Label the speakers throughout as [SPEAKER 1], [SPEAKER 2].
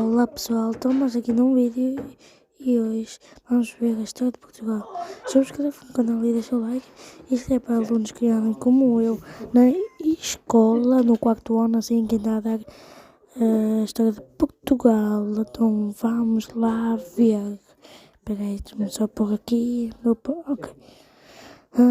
[SPEAKER 1] Olá pessoal, estamos aqui num vídeo e hoje vamos ver a história de Portugal. Subscreva o canal e deixa o like. Isto é para alunos que andam como eu na escola, no quarto ano, assim, quem está a dar a história de Portugal. Então vamos lá ver. Espera aí, deixa-me só pôr aqui. Ok.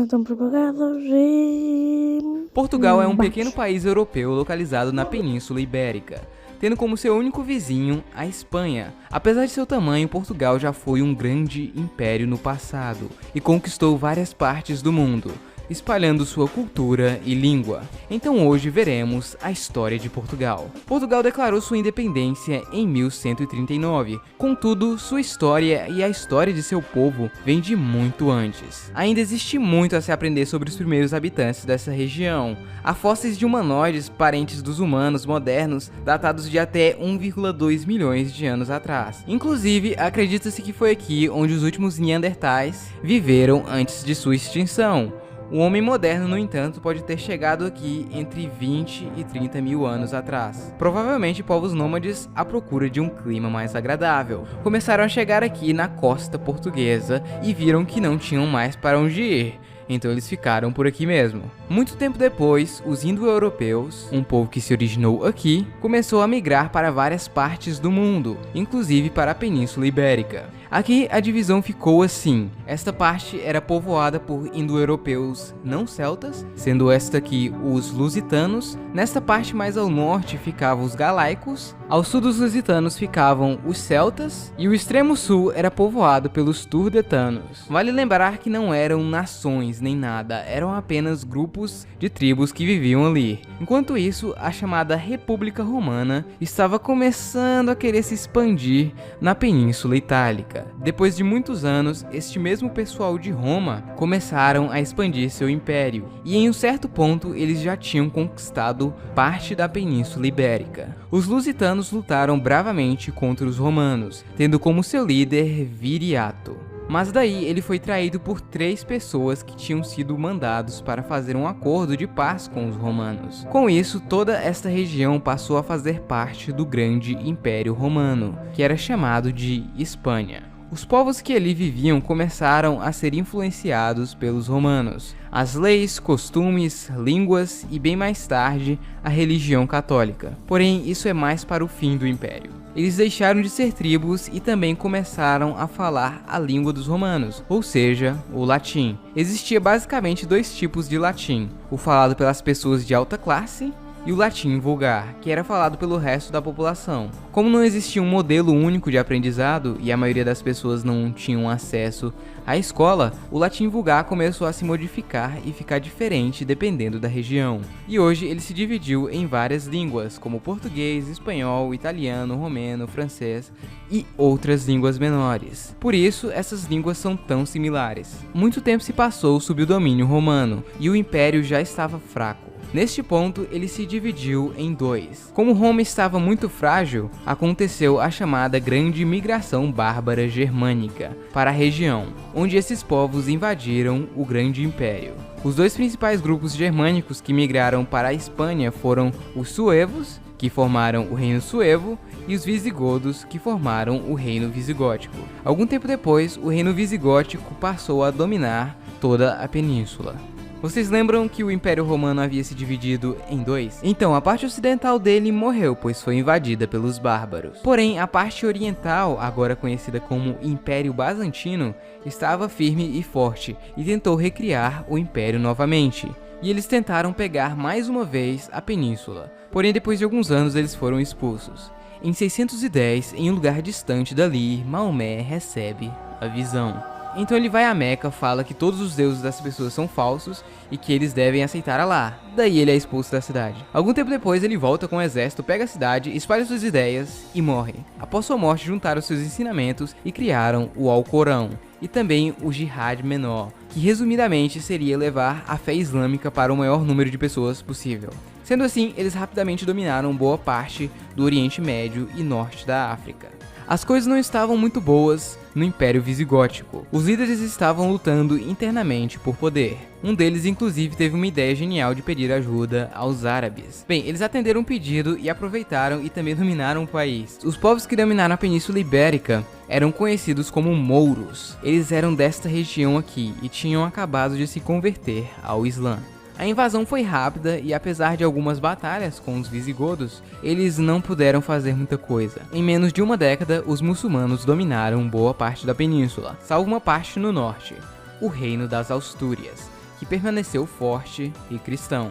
[SPEAKER 1] Estão preparados e...
[SPEAKER 2] Portugal é um
[SPEAKER 1] vamos.
[SPEAKER 2] pequeno país europeu localizado na Península Ibérica, tendo como seu único vizinho a Espanha. Apesar de seu tamanho, Portugal já foi um grande império no passado e conquistou várias partes do mundo, espalhando sua cultura e língua. Então hoje veremos a história de Portugal. Portugal declarou sua independência em 1139, contudo, sua história e a história de seu povo vem de muito antes. Ainda existe muito a se aprender sobre os primeiros habitantes dessa região. Há fósseis de humanoides parentes dos humanos modernos, datados de até 1,2 milhões de anos atrás. Inclusive, acredita-se que foi aqui onde os últimos Neandertais viveram antes de sua extinção. O homem moderno, no entanto, pode ter chegado aqui entre 20 e 30 mil anos atrás. Provavelmente povos nômades à procura de um clima mais agradável. Começaram a chegar aqui na costa portuguesa e viram que não tinham mais para onde ir. Então eles ficaram por aqui mesmo. Muito tempo depois, os indo-europeus, um povo que se originou aqui, começou a migrar para várias partes do mundo, inclusive para a Península Ibérica. Aqui a divisão ficou assim: esta parte era povoada por indo-europeus não celtas, sendo esta aqui os lusitanos. Nesta parte mais ao norte ficavam os galaicos, ao sul dos lusitanos ficavam os celtas, e o extremo sul era povoado pelos turdetanos. Vale lembrar que não eram nações nem nada, eram apenas grupos de tribos que viviam ali. Enquanto isso, a chamada República Romana estava começando a querer se expandir na Península Itálica. Depois de muitos anos, este mesmo pessoal de Roma começaram a expandir seu império, e em um certo ponto eles já tinham conquistado parte da Península Ibérica. Os lusitanos lutaram bravamente contra os romanos, tendo como seu líder Viriato. Mas daí ele foi traído por 3 pessoas que tinham sido mandados para fazer um acordo de paz com os romanos. Com isso, toda esta região passou a fazer parte do grande Império Romano, que era chamado de Espanha. Os povos que ali viviam começaram a ser influenciados pelos romanos, as leis, costumes, línguas e bem mais tarde a religião católica. Porém, isso é mais para o fim do império. Eles deixaram de ser tribos e também começaram a falar a língua dos romanos, ou seja, o latim. Existia basicamente 2 tipos de latim: o falado pelas pessoas de alta classe e o latim vulgar, que era falado pelo resto da população. Como não existia um modelo único de aprendizado e a maioria das pessoas não tinham acesso à escola, o latim vulgar começou a se modificar e ficar diferente dependendo da região. E hoje ele se dividiu em várias línguas, como português, espanhol, italiano, romeno, francês e outras línguas menores. Por isso, essas línguas são tão similares. Muito tempo se passou sob o domínio romano e o império já estava fraco. Neste ponto, ele se dividiu em 2. Como Roma estava muito frágil, aconteceu a chamada Grande Migração Bárbara Germânica para a região, onde esses povos invadiram o Grande Império. Os 2 principais grupos germânicos que migraram para a Espanha foram os suevos, que formaram o Reino Suevo, e os visigodos, que formaram o Reino Visigótico. Algum tempo depois, o Reino Visigótico passou a dominar toda a península. Vocês lembram que o Império Romano havia se dividido em 2? Então, a parte ocidental dele morreu, pois foi invadida pelos bárbaros. Porém, a parte oriental, agora conhecida como Império Bizantino, estava firme e forte e tentou recriar o Império novamente. E eles tentaram pegar mais uma vez a península. Porém, depois de alguns anos, eles foram expulsos. Em 610, em um lugar distante dali, Maomé recebe a visão. Então ele vai a Meca, fala que todos os deuses das pessoas são falsos e que eles devem aceitar Alá. Daí ele é expulso da cidade. Algum tempo depois ele volta com o exército, pega a cidade, espalha suas ideias e morre. Após sua morte juntaram seus ensinamentos e criaram o Alcorão e também o Jihad Menor, que resumidamente seria levar a fé islâmica para o maior número de pessoas possível. Sendo assim, eles rapidamente dominaram boa parte do Oriente Médio e norte da África. As coisas não estavam muito boas no Império Visigótico. Os líderes estavam lutando internamente por poder. Um deles, inclusive, teve uma ideia genial de pedir ajuda aos árabes. Bem, eles atenderam um pedido e aproveitaram e também dominaram o país. Os povos que dominaram a Península Ibérica eram conhecidos como mouros. Eles eram desta região aqui e tinham acabado de se converter ao Islã. A invasão foi rápida e, apesar de algumas batalhas com os visigodos, eles não puderam fazer muita coisa. Em menos de uma década, os muçulmanos dominaram boa parte da península, salvo uma parte no norte, o Reino das Astúrias, que permaneceu forte e cristão.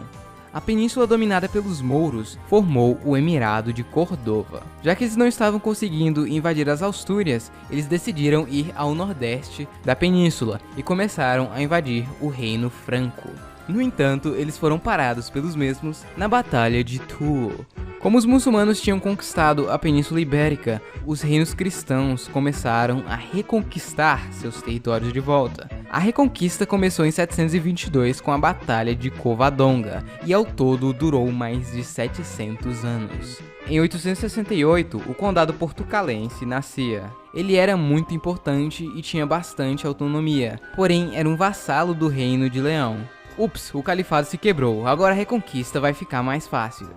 [SPEAKER 2] A península dominada pelos mouros formou o Emirado de Cordova. Já que eles não estavam conseguindo invadir as Astúrias, eles decidiram ir ao nordeste da península e começaram a invadir o Reino Franco. No entanto, eles foram parados pelos mesmos na Batalha de Toul. Como os muçulmanos tinham conquistado a Península Ibérica, os reinos cristãos começaram a reconquistar seus territórios de volta. A reconquista começou em 722 com a Batalha de Covadonga e ao todo durou mais de 700 anos. Em 868, o Condado Portucalense nascia. Ele era muito importante e tinha bastante autonomia, porém era um vassalo do Reino de Leão. Ups, o califado se quebrou, agora a reconquista vai ficar mais fácil.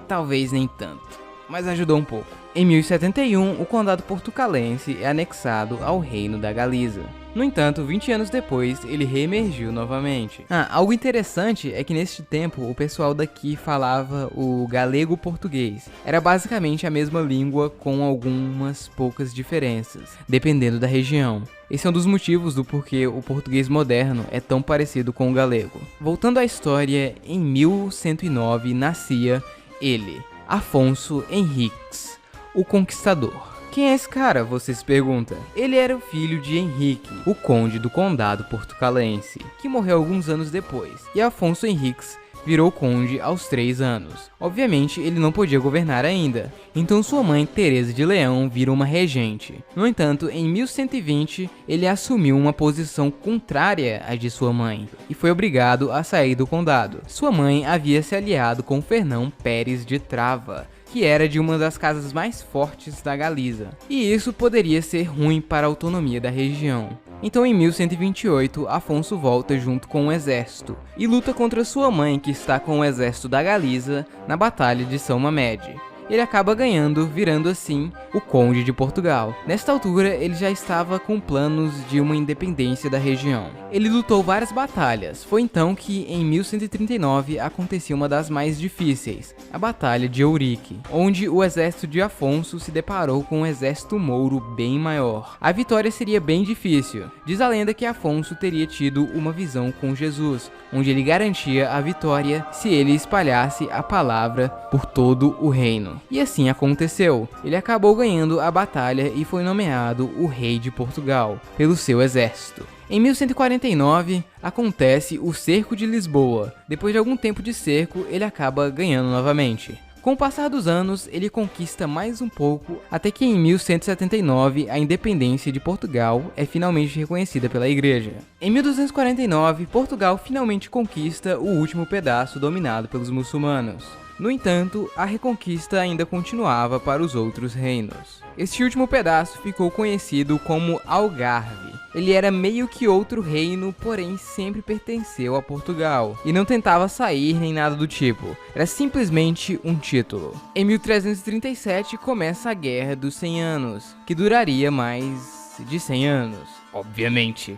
[SPEAKER 2] Talvez nem tanto, mas ajudou um pouco. Em 1071, o condado portucalense é anexado ao reino da Galiza. No entanto, 20 anos depois, ele reemergiu novamente. Algo interessante é que neste tempo, o pessoal daqui falava o galego-português. Era basicamente a mesma língua com algumas poucas diferenças, dependendo da região. Esse é um dos motivos do porquê o português moderno é tão parecido com o galego. Voltando à história, em 1109 nascia ele, Afonso Henriques, o Conquistador. Quem é esse cara, você se pergunta? Ele era o filho de Henrique, o conde do condado portucalense, que morreu alguns anos depois, e Afonso Henriques virou conde aos 3 anos. Obviamente, ele não podia governar ainda, então sua mãe, Teresa de Leão, vira uma regente. No entanto, em 1120, ele assumiu uma posição contrária à de sua mãe, e foi obrigado a sair do condado. Sua mãe havia se aliado com Fernão Pérez de Trava, que era de uma das casas mais fortes da Galiza, e isso poderia ser ruim para a autonomia da região. Então em 1128, Afonso volta junto com o exército, e luta contra sua mãe que está com o exército da Galiza na Batalha de São Mamede. Ele acaba ganhando, virando assim o Conde de Portugal. Nesta altura, ele já estava com planos de uma independência da região. Ele lutou várias batalhas. Foi então que, em 1139, acontecia uma das mais difíceis, a Batalha de Ourique, onde o exército de Afonso se deparou com um exército mouro bem maior. A vitória seria bem difícil. Diz a lenda que Afonso teria tido uma visão com Jesus, onde ele garantia a vitória se ele espalhasse a palavra por todo o reino. E assim aconteceu. Ele acabou ganhando a batalha e foi nomeado o rei de Portugal pelo seu exército. Em 1149, acontece o Cerco de Lisboa. Depois de algum tempo de cerco, ele acaba ganhando novamente. Com o passar dos anos, ele conquista mais um pouco, até que em 1179 a independência de Portugal é finalmente reconhecida pela igreja. Em 1249, Portugal finalmente conquista o último pedaço dominado pelos muçulmanos. No entanto, a reconquista ainda continuava para os outros reinos. Este último pedaço ficou conhecido como Algarve. Ele era meio que outro reino, porém sempre pertenceu a Portugal, e não tentava sair nem nada do tipo, era simplesmente um título. Em 1337 começa a Guerra dos 100 Anos, que duraria mais de 100 anos, obviamente.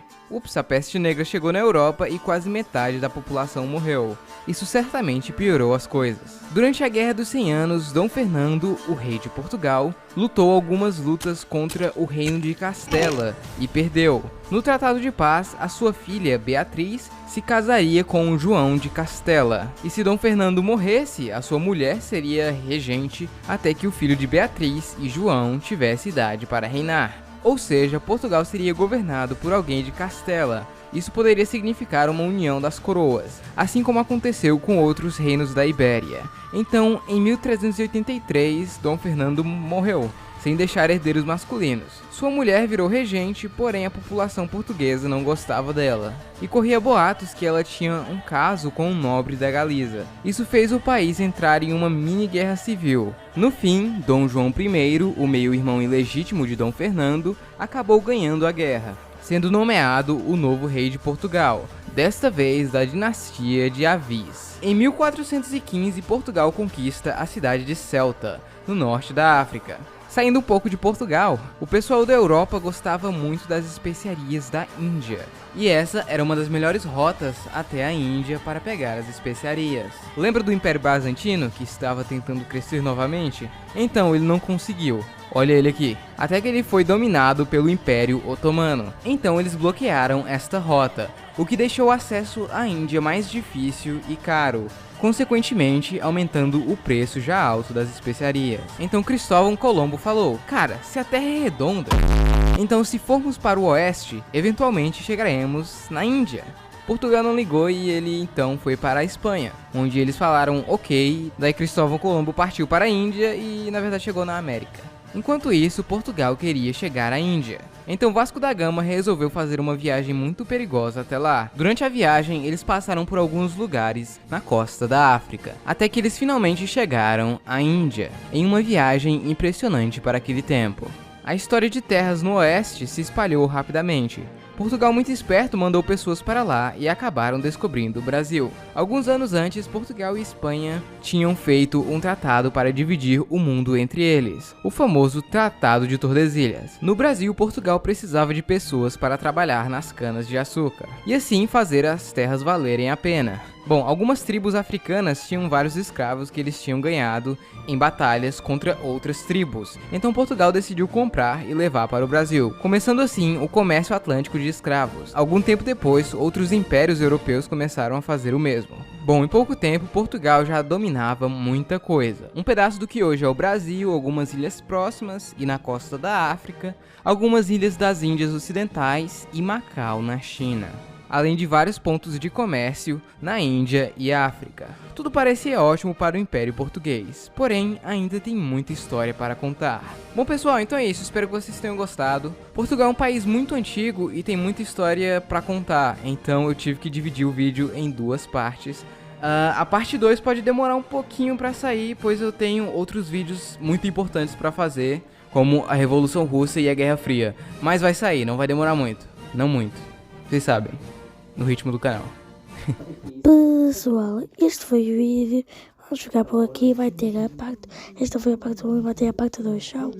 [SPEAKER 2] A peste negra chegou na Europa e quase metade da população morreu. Isso certamente piorou as coisas. Durante a Guerra dos 100 Anos, Dom Fernando, o rei de Portugal, lutou algumas lutas contra o reino de Castela e perdeu. No Tratado de Paz, a sua filha, Beatriz, se casaria com João de Castela. E se Dom Fernando morresse, a sua mulher seria regente até que o filho de Beatriz e João tivesse idade para reinar. Ou seja, Portugal seria governado por alguém de Castela. Isso poderia significar uma união das coroas, assim como aconteceu com outros reinos da Ibéria. Então, em 1383, Dom Fernando morreu, sem deixar herdeiros masculinos. Sua mulher virou regente, porém a população portuguesa não gostava dela, e corria boatos que ela tinha um caso com um nobre da Galiza. Isso fez o país entrar em uma mini guerra civil. No fim, Dom João I, o meio-irmão ilegítimo de Dom Fernando, acabou ganhando a guerra, sendo nomeado o novo rei de Portugal, desta vez da dinastia de Avis. Em 1415, Portugal conquista a cidade de Ceuta, no norte da África. Saindo um pouco de Portugal, o pessoal da Europa gostava muito das especiarias da Índia, e essa era uma das melhores rotas até a Índia para pegar as especiarias. Lembra do Império Bizantino, que estava tentando crescer novamente? Então ele não conseguiu. Olha ele aqui. Até que ele foi dominado pelo Império Otomano. Então eles bloquearam esta rota, o que deixou o acesso à Índia mais difícil e caro, consequentemente aumentando o preço já alto das especiarias. Então Cristóvão Colombo falou: cara, se a Terra é redonda, então se formos para o oeste, eventualmente chegaremos na Índia. Portugal não ligou e ele então foi para a Espanha, onde eles falaram ok, daí Cristóvão Colombo partiu para a Índia e na verdade chegou na América. Enquanto isso, Portugal queria chegar à Índia. Então Vasco da Gama resolveu fazer uma viagem muito perigosa até lá. Durante a viagem, eles passaram por alguns lugares na costa da África, até que eles finalmente chegaram à Índia, em uma viagem impressionante para aquele tempo. A história de terras no oeste se espalhou rapidamente. Portugal, muito esperto, mandou pessoas para lá e acabaram descobrindo o Brasil. Alguns anos antes, Portugal e Espanha tinham feito um tratado para dividir o mundo entre eles, o famoso Tratado de Tordesilhas. No Brasil, Portugal precisava de pessoas para trabalhar nas canas de açúcar, e assim fazer as terras valerem a pena. Bom, algumas tribos africanas tinham vários escravos que eles tinham ganhado em batalhas contra outras tribos. Então Portugal decidiu comprar e levar para o Brasil, começando assim o comércio atlântico de escravos. Algum tempo depois, outros impérios europeus começaram a fazer o mesmo. Bom, em pouco tempo, Portugal já dominava muita coisa. Um pedaço do que hoje é o Brasil, algumas ilhas próximas e na costa da África, algumas ilhas das Índias Ocidentais e Macau na China, além de vários pontos de comércio na Índia e África. Tudo parecia ótimo para o Império Português, porém ainda tem muita história para contar. Bom pessoal, então é isso, espero que vocês tenham gostado. Portugal é um país muito antigo e tem muita história para contar, então eu tive que dividir o vídeo em duas partes. A parte 2 pode demorar um pouquinho para sair, pois eu tenho outros vídeos muito importantes para fazer, como a Revolução Russa e a Guerra Fria, mas vai sair, não vai demorar muito, não muito, vocês sabem. No ritmo do canal.
[SPEAKER 1] Pessoal, este foi o vídeo. Vamos ficar por aqui. Vai ter a parte. Esta foi a parte 1 e vai ter a parte 2. Tchau.